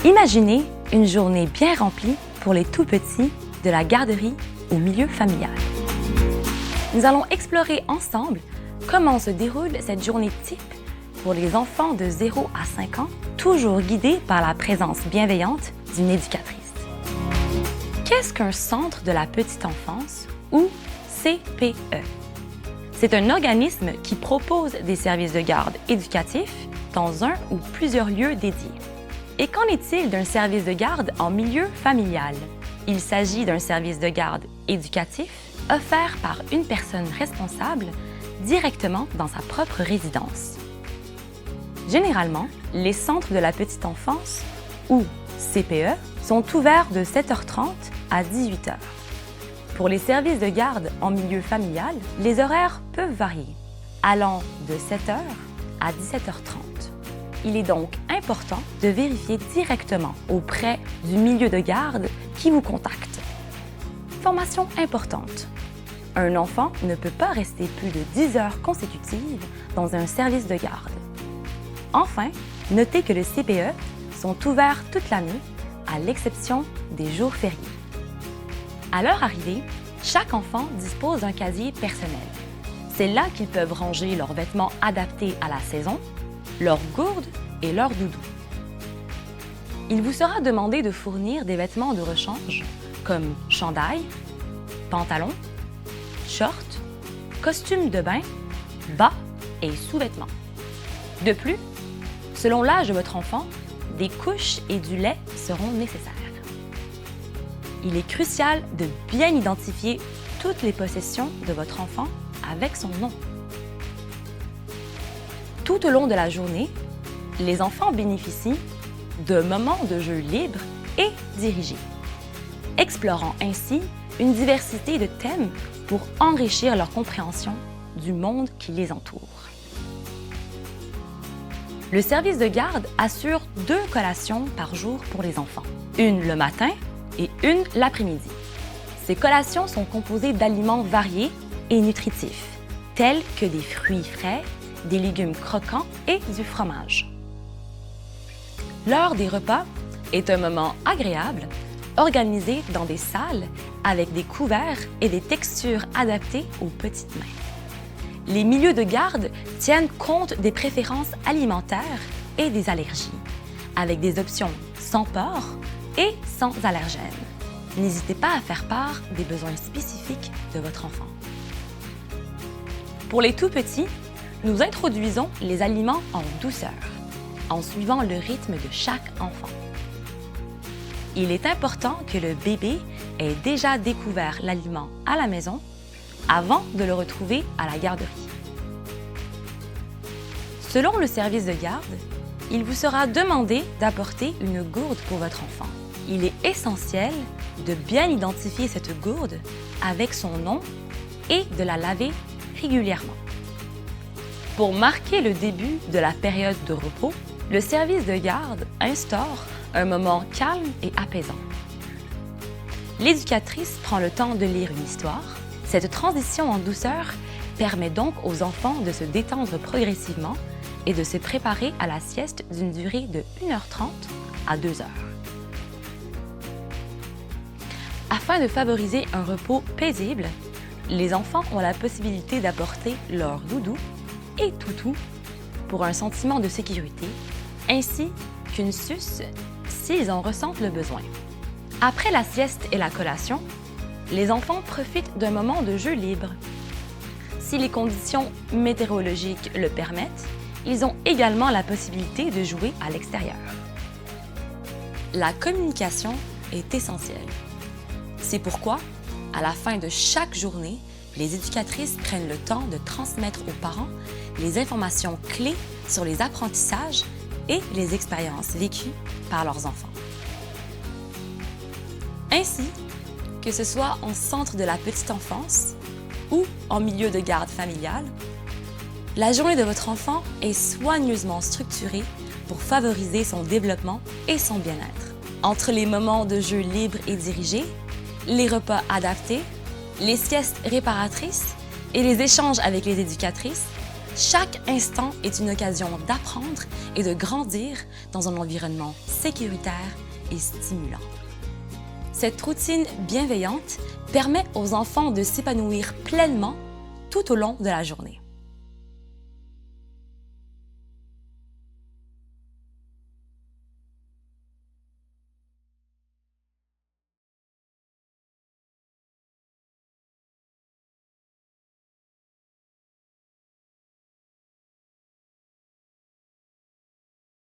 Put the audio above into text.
Imaginez une journée bien remplie pour les tout-petits de la garderie au milieu familial. Nous allons explorer ensemble comment se déroule cette journée type pour les enfants de 0 à 5 ans, toujours guidés par la présence bienveillante d'une éducatrice. Qu'est-ce qu'un centre de la petite enfance ou CPE? C'est un organisme qui propose des services de garde éducatifs dans un ou plusieurs lieux dédiés. Et qu'en est-il d'un service de garde en milieu familial? Il s'agit d'un service de garde éducatif offert par une personne responsable directement dans sa propre résidence. Généralement, les centres de la petite enfance, ou CPE, sont ouverts de 7h30 à 18h. Pour les services de garde en milieu familial, les horaires peuvent varier, allant de 7h à 17h30. Il est donc important de vérifier directement auprès du milieu de garde qui vous contacte. Information importante. Un enfant ne peut pas rester plus de 10 heures consécutives dans un service de garde. Enfin, notez que les CPE sont ouverts toute l'année, à l'exception des jours fériés. À leur arrivée, chaque enfant dispose d'un casier personnel. C'est là qu'ils peuvent ranger leurs vêtements adaptés à la saison, leurs gourdes et leurs doudous. Il vous sera demandé de fournir des vêtements de rechange comme chandail, pantalon, shorts, costumes de bain, bas et sous-vêtements. De plus, selon l'âge de votre enfant, des couches et du lait seront nécessaires. Il est crucial de bien identifier toutes les possessions de votre enfant avec son nom. Tout au long de la journée, les enfants bénéficient de moments de jeu libres et dirigés, explorant ainsi une diversité de thèmes pour enrichir leur compréhension du monde qui les entoure. Le service de garde assure 2 collations par jour pour les enfants, une le matin et une l'après-midi. Ces collations sont composées d'aliments variés et nutritifs, tels que des fruits frais, des légumes croquants et du fromage. L'heure des repas est un moment agréable, organisé dans des salles avec des couverts et des textures adaptées aux petites mains. Les milieux de garde tiennent compte des préférences alimentaires et des allergies, avec des options sans porc et sans allergènes. N'hésitez pas à faire part des besoins spécifiques de votre enfant. Pour les tout-petits, nous introduisons les aliments en douceur, en suivant le rythme de chaque enfant. Il est important que le bébé ait déjà découvert l'aliment à la maison avant de le retrouver à la garderie. Selon le service de garde, il vous sera demandé d'apporter une gourde pour votre enfant. Il est essentiel de bien identifier cette gourde avec son nom et de la laver régulièrement. Pour marquer le début de la période de repos, le service de garde instaure un moment calme et apaisant. L'éducatrice prend le temps de lire une histoire. Cette transition en douceur permet donc aux enfants de se détendre progressivement et de se préparer à la sieste d'une durée de 1h30 à 2h. Afin de favoriser un repos paisible, les enfants ont la possibilité d'apporter leur doudou et toutou pour un sentiment de sécurité, ainsi qu'une suce s'ils en ressentent le besoin. Après la sieste et la collation, les enfants profitent d'un moment de jeu libre. Si les conditions météorologiques le permettent, ils ont également la possibilité de jouer à l'extérieur. La communication est essentielle. C'est pourquoi, à la fin de chaque journée, les éducatrices prennent le temps de transmettre aux parents les informations clés sur les apprentissages et les expériences vécues par leurs enfants. Ainsi, que ce soit en centre de la petite enfance ou en milieu de garde familiale, la journée de votre enfant est soigneusement structurée pour favoriser son développement et son bien-être. Entre les moments de jeu libres et dirigés, les repas adaptés, les siestes réparatrices et les échanges avec les éducatrices, Chaque instant est une occasion d'apprendre et de grandir dans un environnement sécuritaire et stimulant. Cette routine bienveillante permet aux enfants de s'épanouir pleinement tout au long de la journée.